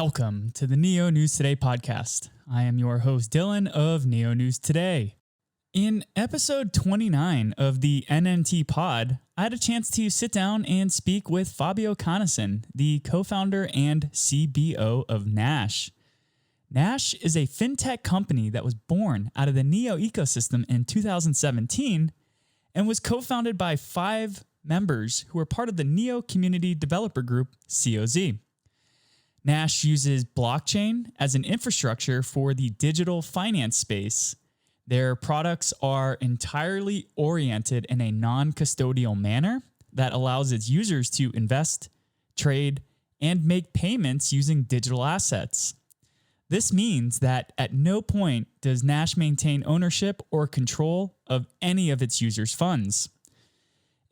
Welcome to the Neo News Today podcast. I am your host, Dylan of Neo News Today. In episode 29 of the NNT pod, I had a chance to sit down and speak with Fabio Canesin, the co-founder and CBO of Nash. Nash is a fintech company that was born out of the Neo ecosystem in 2017 and was co-founded by 5 members who are part of the Neo Community Developer Group, COZ. Nash uses blockchain as an infrastructure for the digital finance space. Their products are entirely oriented in a non-custodial manner that allows its users to invest, trade, and make payments using digital assets. This means that at no point does Nash maintain ownership or control of any of its users' funds.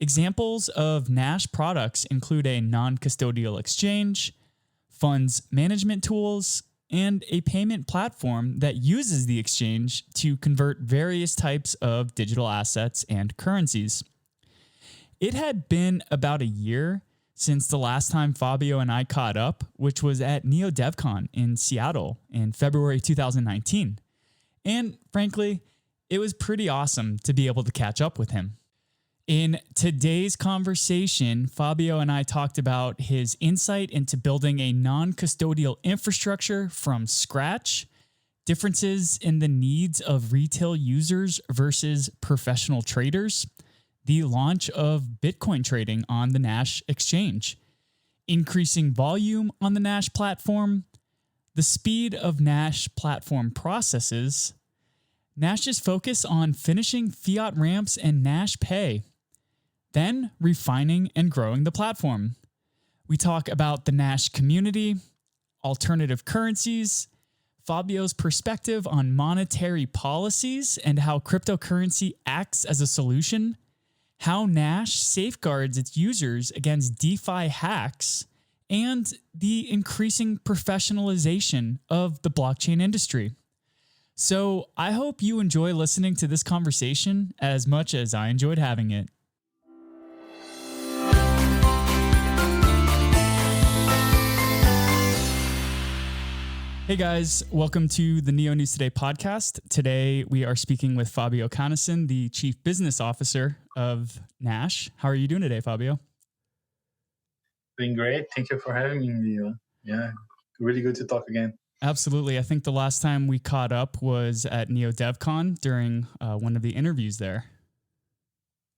Examples of Nash products include a non-custodial exchange, funds management tools, and a payment platform that uses the exchange to convert various types of digital assets and currencies. It had been about a year since the last time Fabio and I caught up, which was at Neo DevCon in Seattle in February 2019. And frankly, it was pretty awesome to be able to catch up with him. In today's conversation, Fabio and I talked about his insight into building a non-custodial infrastructure from scratch, differences in the needs of retail users versus professional traders, the launch of Bitcoin trading on the Nash exchange, increasing volume on the Nash platform, the speed of Nash platform processes, Nash's focus on finishing fiat ramps and Nash Pay, then refining and growing the platform. We talk about the Nash community, alternative currencies, Fabio's perspective on monetary policies and how cryptocurrency acts as a solution, how Nash safeguards its users against DeFi hacks, and the increasing professionalization of the blockchain industry. So I hope you enjoy listening to this conversation as much as I enjoyed having it. Hey guys, welcome to the Neo News Today podcast. Today we are speaking with Fabio Canesin, the Chief Business Officer of Nash. How are you doing today, Fabio? Doing great. Thank you for having me. Yeah, really good to talk again. Absolutely. I think the last time we caught up was at Neo DevCon during one of the interviews there.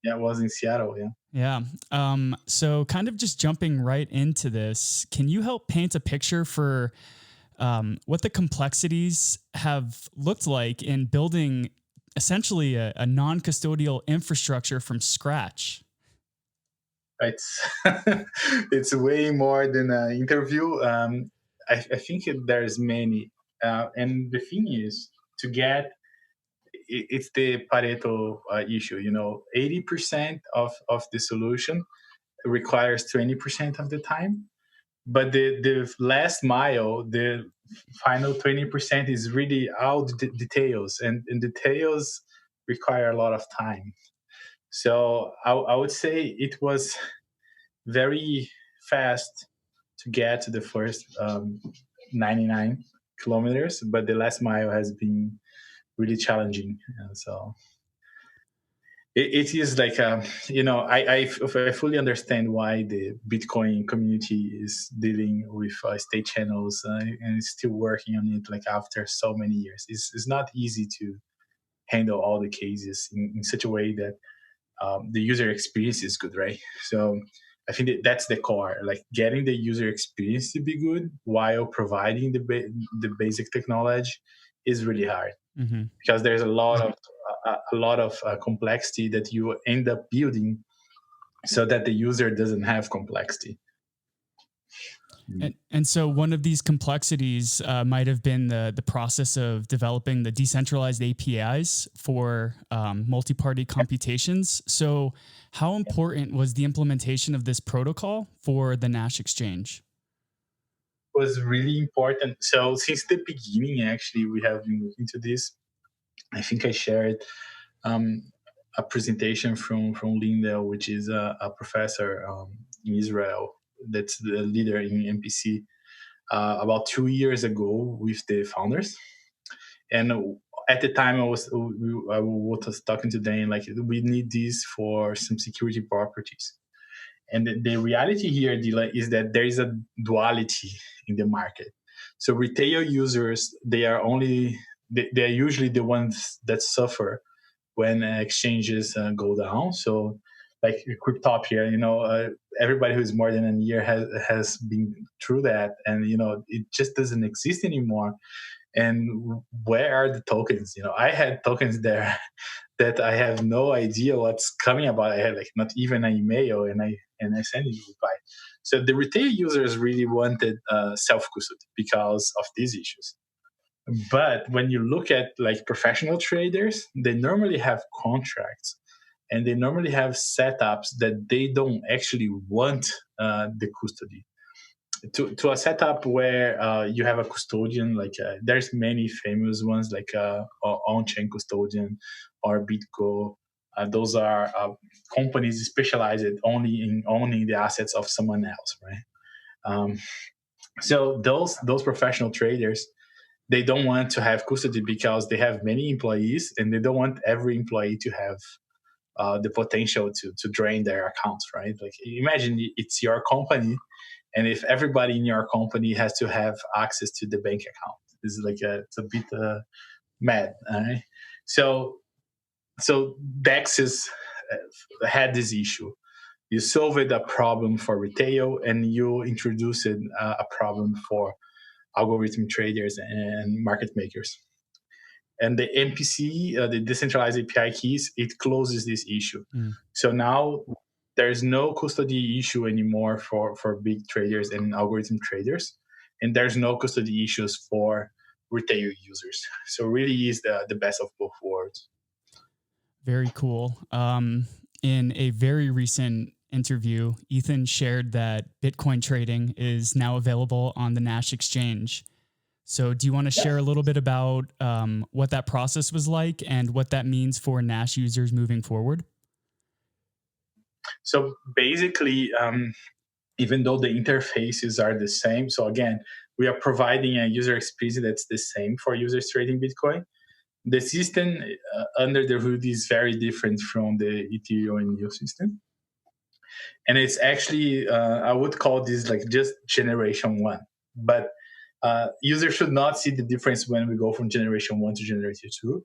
Yeah, it was in Seattle, yeah. Yeah. So kind of just jumping right into this, can you help paint a picture for what the complexities have looked like in building essentially a non-custodial infrastructure from scratch? It's it's way more than an interview. I think there's many, and the thing is to get it's the Pareto issue. 80% of the solution requires 20% of the time. But the last mile, the final 20% is really all the details, and details require a lot of time. So I would say it was very fast to get to the first 99 kilometers, but the last mile has been really challenging. So it is like I fully understand why the Bitcoin community is dealing with state channels and is still working on it like after so many years. It's not easy to handle all the cases in such a way that the user experience is good, right? So I think that's the core, like getting the user experience to be good while providing the basic technology is really hard. Mm-hmm. Because there's a lot of complexity that you end up building so that the user doesn't have complexity. And so one of these complexities might have been the process of developing the decentralized APIs for multi-party computations. So how important was the implementation of this protocol for the Nash exchange? It was really important. So since the beginning, actually, we have been looking into this. I think I shared a presentation from Lindell, which is a professor in Israel that's the leader in MPC. about 2 years ago with the founders. And at the time, I was talking to them like, we need this for some security properties. And the reality here, Dila, is that there is a duality in the market. So retail users, they're usually the ones that suffer when exchanges go down. So like Cryptopia, everybody who's more than a year has been through that, and it just doesn't exist anymore. And where are the tokens? I had tokens there that I have no idea what's coming about. I had like not even an email, and I sent it a reply. So the retail users really wanted self custody because of these issues. But when you look at like professional traders, they normally have contracts, and they normally have setups that they don't actually want the custody. To a setup where you have a custodian, like there's many famous ones like on-chain custodian or Bitco. Those are companies specialized only in owning the assets of someone else, right? So those professional traders, they don't want to have custody because they have many employees, and they don't want every employee to have the potential to drain their accounts, right? Like imagine it's your company, and if everybody in your company has to have access to the bank account, this is like it's a bit mad, right? So Dexys had this issue. You solved a problem for retail, and you introduced a problem for algorithm traders and market makers. And the MPC, the decentralized API keys, it closes this issue. So now there's no custody issue anymore for big traders and algorithm traders, and there's no custody issues for retail users. So really is the best of both worlds. Very cool. In a very recent interview, Ethan shared that Bitcoin trading is now available on the Nash exchange. So do you want to share a little bit about what that process was like and what that means for Nash users moving forward? So basically, even though the interfaces are the same, so again, we are providing a user experience that's the same for users trading Bitcoin. The system under the hood is very different from the Ethereum and Neo system. And it's actually, I would call this like just generation one. But users should not see the difference when we go from generation one to generation two.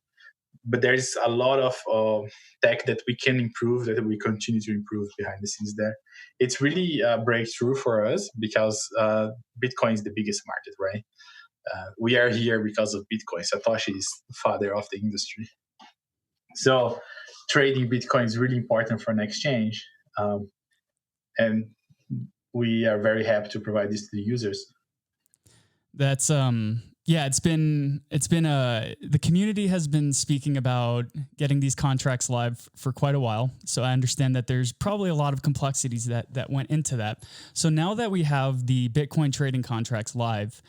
But there's a lot of tech that we can improve, that we continue to improve behind the scenes there. It's really a breakthrough for us because Bitcoin is the biggest market, right? We are here because of Bitcoin. Satoshi is the father of the industry. So trading Bitcoin is really important for an exchange. And we are very happy to provide this to the users. That's yeah, it's been the community has been speaking about getting these contracts live for quite a while. So I understand that there's probably a lot of complexities that went into that. So now that we have the Bitcoin trading contracts live,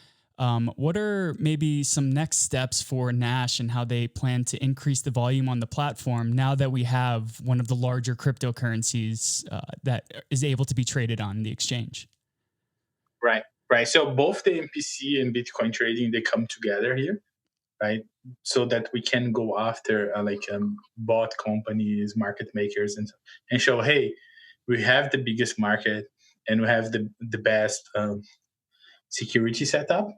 what are maybe some next steps for Nash and how they plan to increase the volume on the platform now that we have one of the larger cryptocurrencies that is able to be traded on the exchange? Right. So both the MPC and Bitcoin trading, they come together here, right? So that we can go after bot companies, market makers, and show, hey, we have the biggest market and we have the best security setup.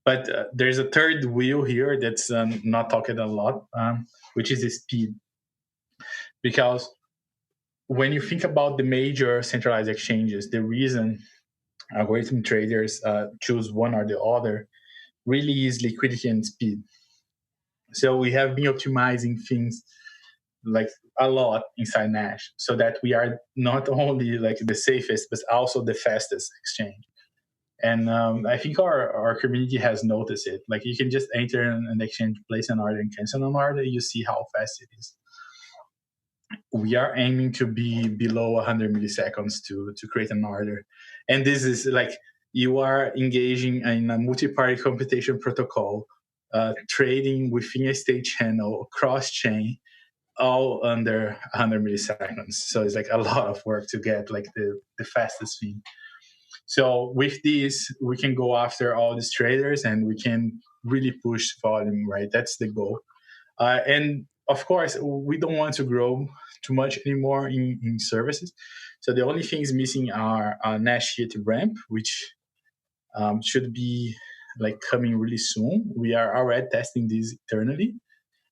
But there's a third wheel here that's not talked a lot, which is the speed. Because when you think about the major centralized exchanges, the reason algorithm traders choose one or the other really is liquidity and speed. So we have been optimizing things like a lot inside Nash so that we are not only like the safest, but also the fastest exchange. And I think our community has noticed it. Like you can just enter an exchange, place an order, and cancel an order. You see how fast it is. We are aiming to be below 100 milliseconds to create an order. And this is like you are engaging in a multi-party computation protocol, trading within a state channel, cross-chain, all under 100 milliseconds. So it's like a lot of work to get like the fastest thing. So with this, we can go after all these traders and we can really push volume, right? That's the goal. And of course, we don't want to grow too much anymore in services. So the only things missing are Nash Hit Ramp, which should be like coming really soon. We are already testing this internally.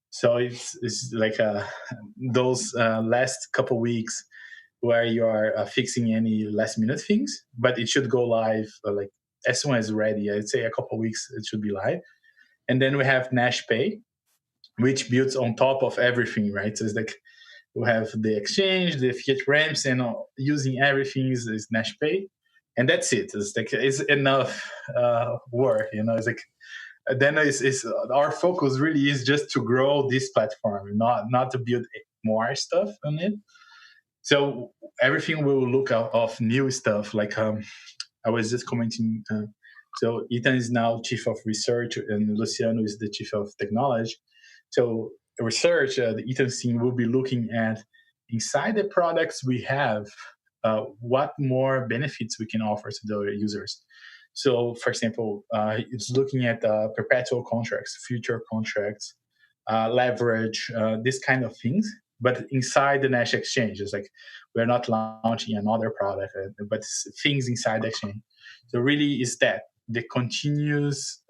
So it's like those last couple weeks where you are fixing any last minute things, but it should go live like as soon as ready. I'd say a couple weeks it should be live. And then we have Nash Pay, which builds on top of everything, right? So it's like we have the exchange, the fiat ramps, and using everything is Nash Pay, and that's it. It's like it's enough work, you know. It's like then it's our focus really is just to grow this platform, not to build more stuff on it. So everything will look out of new stuff. Like I was just commenting. So Ethan is now chief of research, and Luciano is the chief of technology. So research, the Ethan's team will be looking at inside the products we have, what more benefits we can offer to the users. So, for example, it's looking at perpetual contracts, future contracts, leverage, this kind of things. But inside the Nash exchange, it's like we're not launching another product, but things inside the exchange. So, really, is that the continuous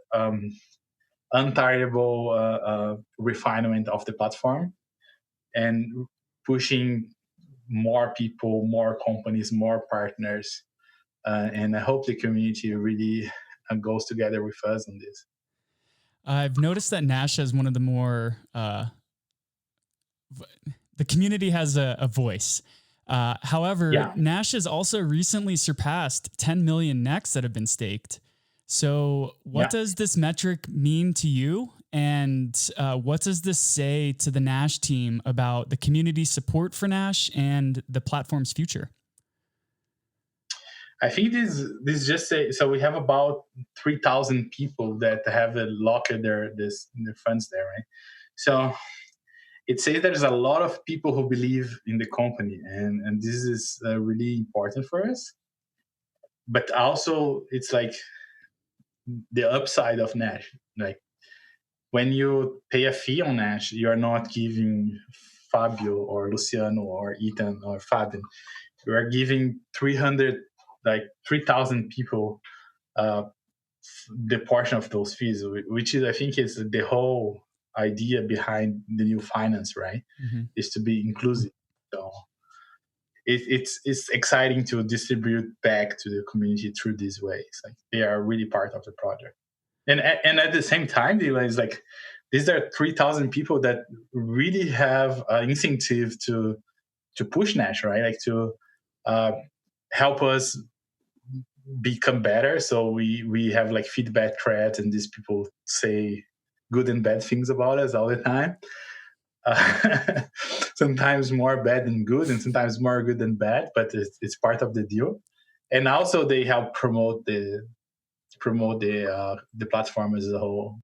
untireable refinement of the platform and pushing more people, more companies, more partners. And I hope the community really goes together with us on this. I've noticed that Nash has one of the more, the community has a voice. However, Yeah. Nash has also recently surpassed 10 million necks that have been staked. So, what Yeah. does this metric mean to you? And what does this say to the Nash team about the community support for Nash and the platform's future? I think this just say so we have about 3,000 people that have locked their funds there, right? So it says there's a lot of people who believe in the company, and this is really important for us. But also, it's like the upside of Nash. Like when you pay a fee on Nash, you are not giving Fabio or Luciano or Ethan or Fabian. You are giving 300, like 3,000 people uh, the portion of those fees, which is, I think, is the whole idea behind the new finance, right? Mm-hmm. Is to be inclusive. So it's exciting to distribute back to the community through these ways. Like they are really part of the project, and at the same time, it's like these are 3,000 people that really have an incentive to push Nash, right? Like to uh, help us become better. So we have like feedback threads, and these people say good and bad things about us all the time. Sometimes more bad than good, and sometimes more good than bad. But it's part of the deal. And also they help promote the platform as a whole.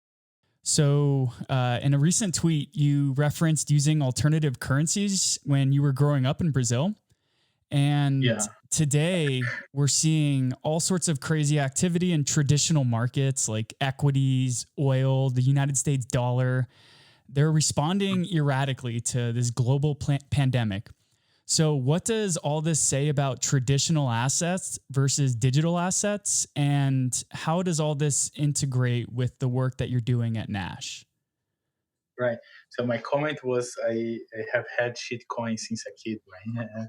So, in a recent tweet, you referenced using alternative currencies when you were growing up in Brazil. And Yeah. today, we're seeing all sorts of crazy activity in traditional markets like equities, oil, the United States dollar. They're responding erratically to this global pandemic. So, what does all this say about traditional assets versus digital assets? And how does all this integrate with the work that you're doing at Nash? Right. So my comment was I have had shitcoin since a kid, right?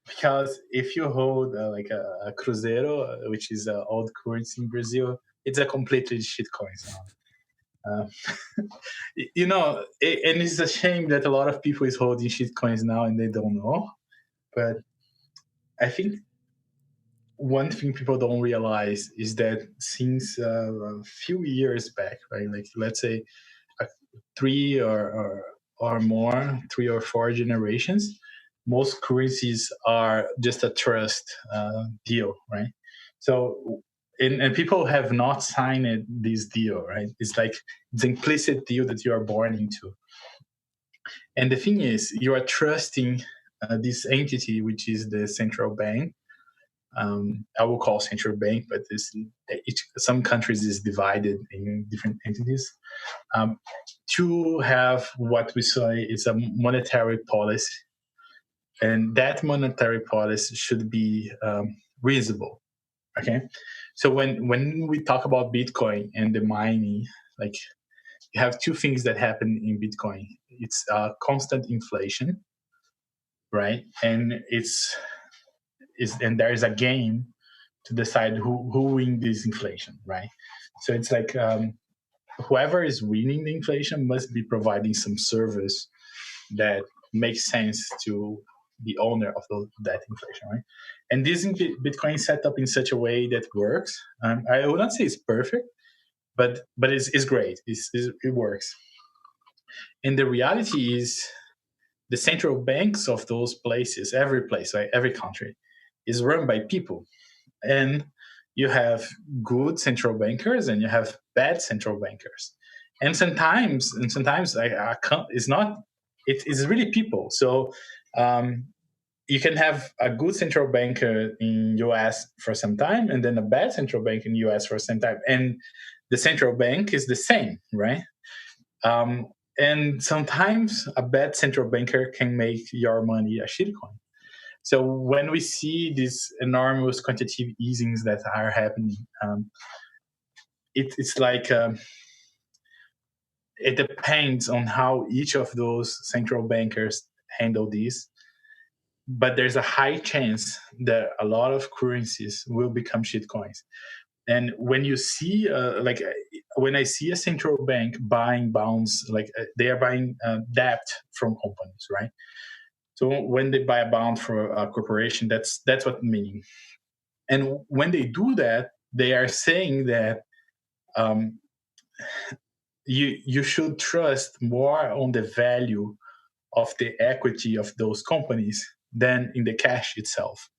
Because if you hold like a Cruzeiro, which is an old currency in Brazil, it's a completely shitcoin. So, and it's a shame that a lot of people is holding shitcoins now and they don't know. But I think one thing people don't realize is that since a few years back, right, like let's say uh, three or more, 3 or 4 generations, most currencies are just a trust deal, right? So, and people have not signed this deal, right? It's like it's implicit deal that you are born into. And the thing is, you are trusting this entity, which is the central bank, I will call central bank, but some countries is divided in different entities, to have what we say is a monetary policy. And that monetary policy should be reasonable. Okay. So when we talk about Bitcoin and the mining, like, you have two things that happen in Bitcoin. It's constant inflation, right? And and there is a game to decide who wins this inflation, right? So it's like whoever is winning the inflation must be providing some service that makes sense to the owner of that inflation, right? And this Bitcoin is set up in such a way that works. I would not say it's perfect, but it's great. It works. And the reality is, the central banks of those places, every place, right, every country, is run by people. And you have good central bankers and you have bad central bankers. And sometimes it's not. It is really people. So you can have a good central banker in US for some time, and then a bad central bank in US for some time, and the central bank is the same, right? And sometimes a bad central banker can make your money a shitcoin. So when we see these enormous quantitative easings that are happening, it's like it depends on how each of those central bankers handle this. But there's a high chance that a lot of currencies will become shitcoins. And when you see, when I see a central bank buying bonds, like they are buying debt from companies, right? So when they buy a bond for a corporation, that's what meaning. And when they do that, they are saying that you should trust more on the value of the equity of those companies than in the cash itself,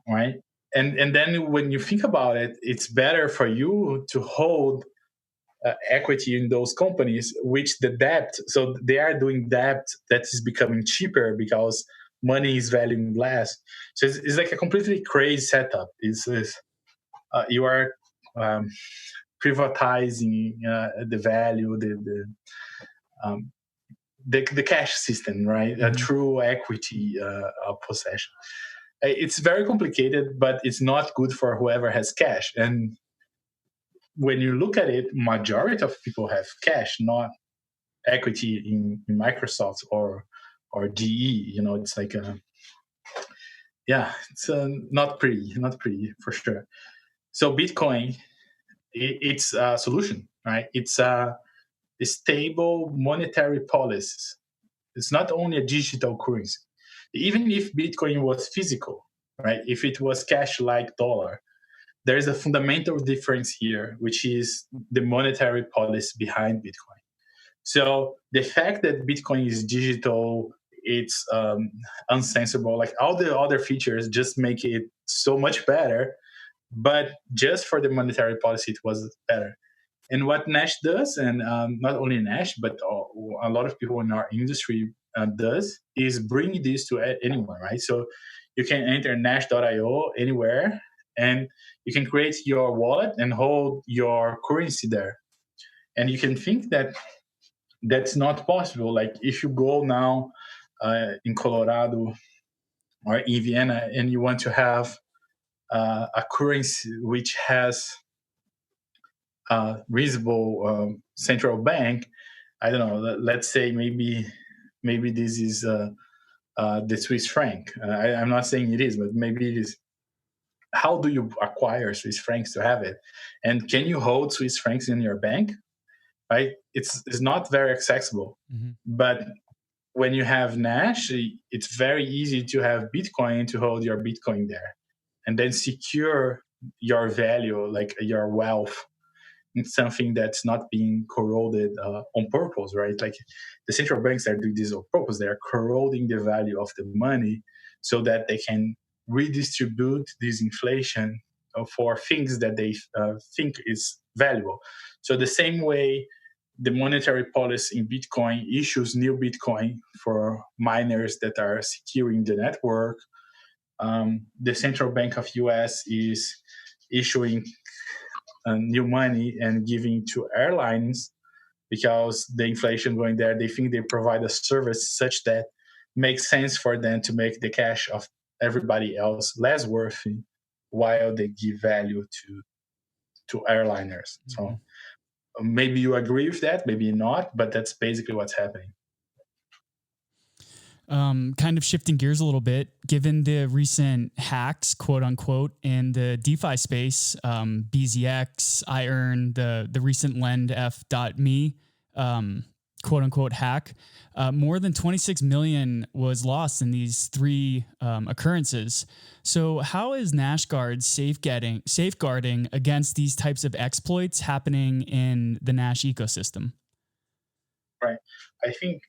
right? And then when you think about it, it's better for you to hold equity in those companies, which the debt, so they are doing debt that is becoming cheaper because money is valuing less. So it's like a completely crazy setup. You are privatizing the value, the cash system, right? A true equity possession. It's very complicated, but it's not good for whoever has cash. And when you look at it, majority of people have cash, not equity in Microsoft or GE. It's like it's not pretty for sure. So Bitcoin, it's a solution, right? It's a stable monetary policies. It's not only a digital currency. Even if Bitcoin was physical, right? If it was cash like dollar, there is a fundamental difference here, which is the monetary policy behind Bitcoin. So the fact that Bitcoin is digital, it's uncensorable. Like all the other features just make it so much better. But just for the monetary policy, it was better. And what Nash does, and not only Nash, but a lot of people in our industry does, is bring this to anyone, right? So you can enter Nash.io anywhere, and you can create your wallet and hold your currency there. And you can think that that's not possible. Like if you go now in Colorado or in Vienna and you want to have a currency which has a reasonable central bank, I don't know, let's say maybe this is the Swiss franc. I'm not saying it is, but maybe it is. How do you acquire Swiss francs to have it? And can you hold Swiss francs in your bank? Right? It's not very accessible. But when you have Nash, it's very easy to have Bitcoin, to hold your Bitcoin there and then secure your value, like your wealth, in something that's not being corroded on purpose, right? Like the central banks are doing this on purpose. They are corroding the value of the money so that they can redistribute this inflation for things that they think is valuable. So the same way the monetary policy in Bitcoin issues new Bitcoin for miners that are securing the network, the central bank of US is issuing new money and giving to airlines because the inflation going there, they think they provide a service such that makes sense for them to make the cash of everybody else less worthy while they give value to airliners. So maybe you agree with that, maybe not, but that's basically what's happening. Kind of shifting gears a little bit, given the recent hacks, quote unquote, in the DeFi space, BZX, iEarn, the recent LendF.me, quote unquote hack, more than 26 million was lost in these three occurrences. So how is NashGuard safeguarding against these types of exploits happening in the Nash ecosystem? Right. I think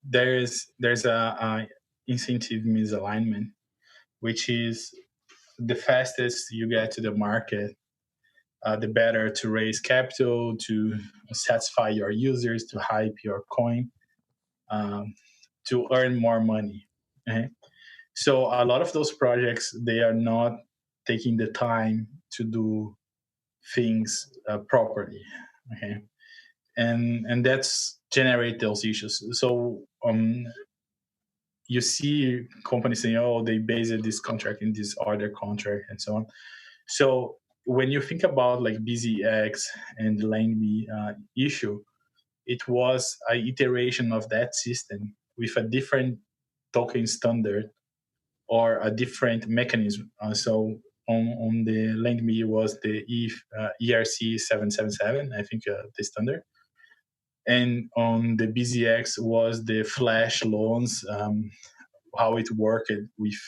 there's a incentive misalignment, which is the fastest you get to the market, the better to raise capital, to satisfy your users, to hype your coin, to earn more money. Okay? So a lot of those projects, they are not taking the time to do things properly. Okay, and that's generate those issues. So you see companies saying, "Oh, they based this contract in this other contract," and so on. So when you think about like BZX and the LaneMe issue, it was an iteration of that system with a different token standard or a different mechanism. So on the LaneMe was the ERC 777, I think the standard. And on the BZX was the flash loans, how it worked with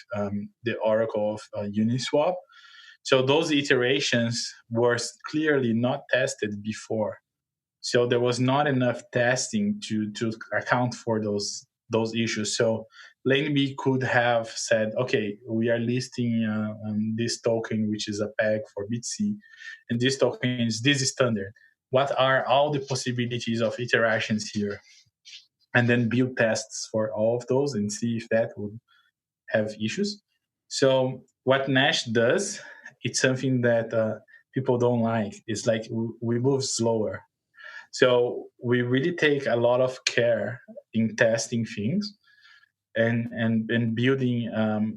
the Oracle of Uniswap. So those iterations were clearly not tested before. So there was not enough testing to account for those issues. So LaneMe could have said, okay, we are listing this token, which is a peg for BTC, and this token is this standard. What are all the possibilities of iterations here? And then build tests for all of those and see if that would have issues. So what Nash does, it's something that people don't like. It's like we move slower. So we really take a lot of care in testing things and building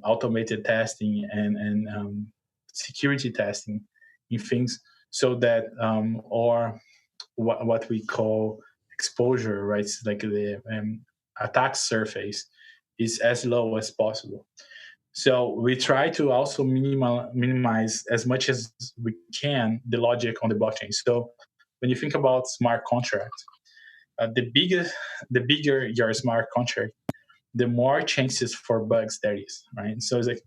automated testing and security testing in things so that or what we call exposure, right? It's like the attack surface is as low as possible. So we try to also minimize as much as we can the logic on the blockchain. So when you think about smart contracts, the bigger your smart contract, the more chances for bugs there is, right? So it's like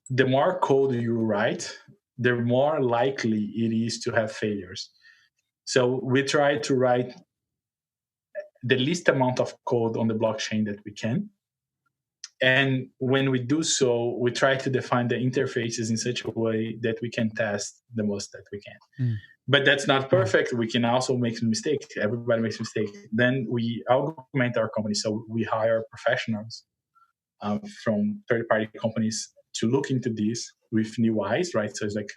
the more code you write, the more likely it is to have failures. So we try to write the least amount of code on the blockchain that we can. And when we do so, we try to define the interfaces in such a way that we can test the most that we can. But that's not perfect. We can also make mistakes. Everybody makes mistakes. Then we augment our company. So we hire professionals from third-party companies to look into this with new eyes, right? So it's like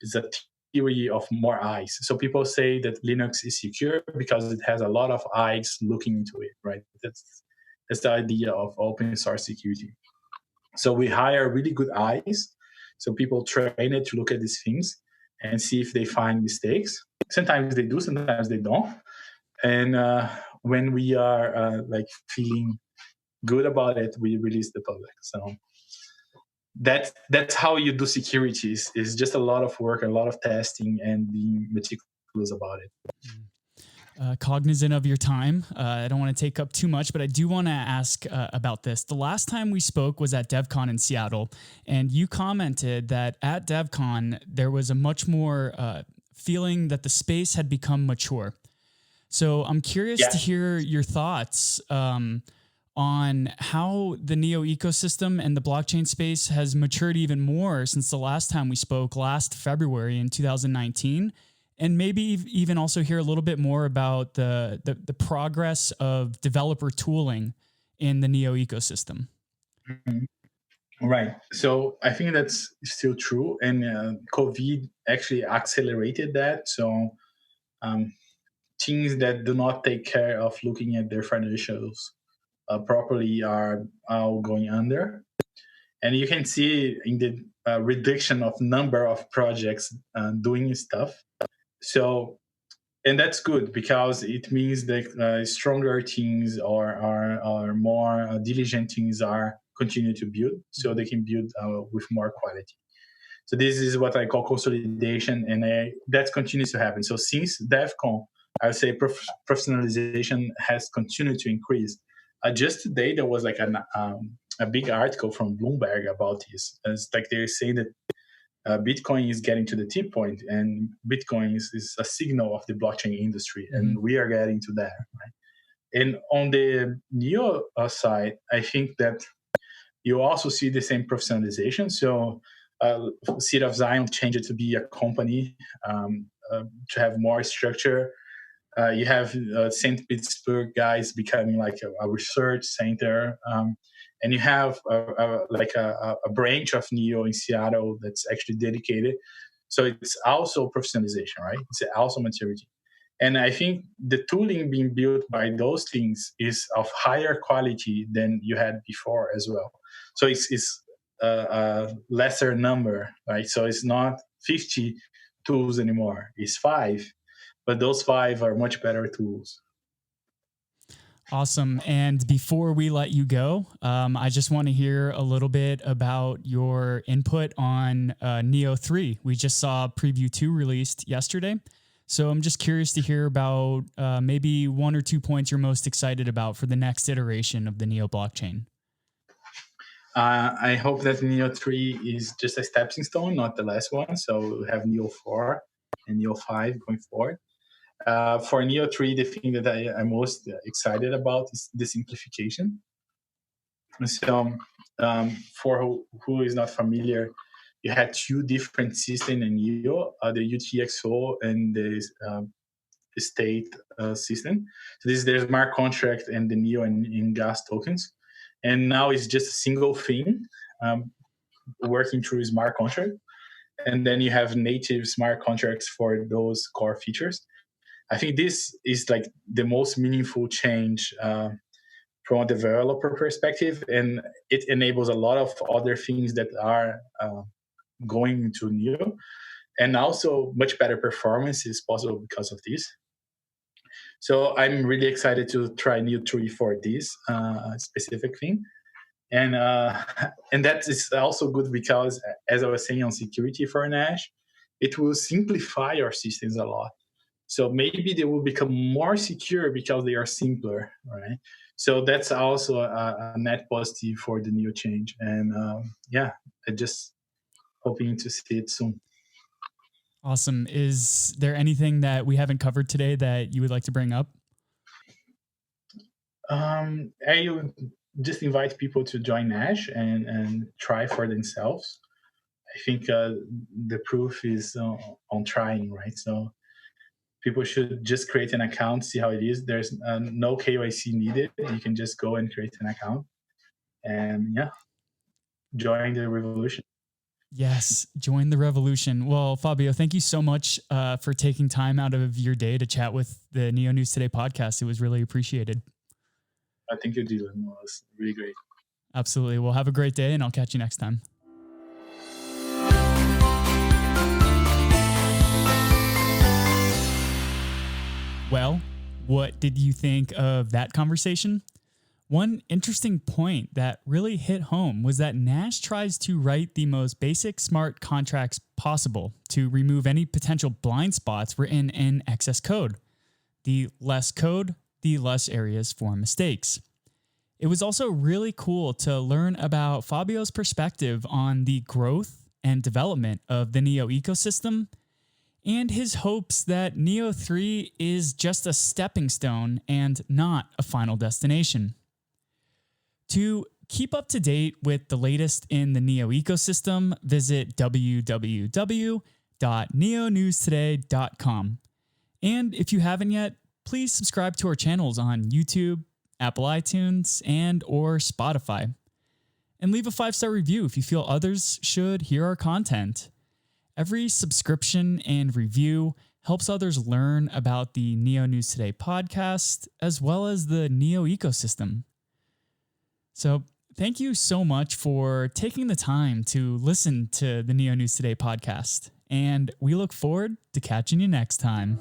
it's a theory of more eyes. So people say that Linux is secure because it has a lot of eyes looking into it, right? That's the idea of open source security. So we hire really good eyes. So people train it to look at these things and see if they find mistakes. Sometimes they do, sometimes they don't. And when we are like feeling good about it, we release the public. So that's how you do securities. It's just a lot of work, a lot of testing, and being meticulous about it. Cognizant of your time, I don't want to take up too much, but I do want to ask about this. The last time we spoke was at DevCon in Seattle, and you commented that at DevCon, there was a much more feeling that the space had become mature. So I'm curious to hear your thoughts on how the Neo ecosystem and the blockchain space has matured even more since the last time we spoke last February in 2019. And maybe even also hear a little bit more about the progress of developer tooling in the Neo ecosystem. Mhm. Right. So I think that's still true, and COVID actually accelerated that. So um, teams that do not take care of looking at their financials properly are going under, and you can see in the reduction of number of projects doing stuff. So and that's good because it means that stronger teams or more diligent teams are continue to build, so they can build with more quality. So this is what I call consolidation, and that continues to happen. So since DevCon, I would say professionalization has continued to increase. Just today, there was like a big article from Bloomberg about this. It's like they're saying that Bitcoin is getting to the tip point, and Bitcoin is a signal of the blockchain industry, Mm-hmm. and we are getting to there. Right? And on the neo side, I think that you also see the same professionalization. So, Seed of Zion changed to be a company to have more structure. You have St. Petersburg guys becoming like a research center, and you have a branch of Neo in Seattle that's actually dedicated. So it's also professionalization, right? It's also maturity. And I think the tooling being built by those things is of higher quality than you had before as well. So it's a lesser number, right? So it's not 50 tools anymore. It's five, but those five are much better tools. Awesome. And before we let you go, I just want to hear a little bit about your input on Neo 3. We just saw Preview 2 released yesterday. So I'm just curious to hear about maybe one or 2 points you're most excited about for the next iteration of the Neo blockchain. I hope that Neo 3 is just a stepping stone, not the last one. So we have Neo 4 and Neo 5 going forward. For Neo 3, the thing that I'm most excited about is the simplification. So, for who is not familiar, you had two different systems in Neo, the UTXO and the state system. So this is the smart contract and the Neo and gas tokens. And now it's just a single thing working through smart contract. And then you have native smart contracts for those core features. I think this is like the most meaningful change from a developer perspective, and it enables a lot of other things that are going into Neo, and also much better performance is possible because of this. So I'm really excited to try Neo 3 for this specific thing. And and that is also good because, as I was saying on security for Nash, it will simplify our systems a lot. So maybe they will become more secure because they are simpler, right? So that's also a net positive for the new change. And yeah, I just hoping to see it soon. Awesome. Is there anything that we haven't covered today that you would like to bring up? I would just invite people to join Nash and try for themselves. I think the proof is on trying, right? So people should just create an account, see how it is. There's no KYC needed. You can just go and create an account and yeah, join the revolution. Yes, join the revolution. Well, Fabio, thank you so much for taking time out of your day to chat with the Neo News Today podcast. It was really appreciated. I think you did. It was really great. Absolutely. Well, have a great day, and I'll catch you next time. Well, what did you think of that conversation? One interesting point that really hit home was that Nash tries to write the most basic smart contracts possible to remove any potential blind spots written in excess code. The less code, the less areas for mistakes. It was also really cool to learn about Fabio's perspective on the growth and development of the Neo ecosystem and his hopes that Neo 3 is just a stepping stone and not a final destination. To keep up to date with the latest in the Neo ecosystem, visit www.neonewstoday.com. And if you haven't yet, please subscribe to our channels on YouTube, Apple iTunes, and or Spotify. And leave a 5-star review if you feel others should hear our content. Every subscription and review helps others learn about the Neo News Today podcast, as well as the Neo ecosystem. So thank you so much for taking the time to listen to the Neo News Today podcast, and we look forward to catching you next time.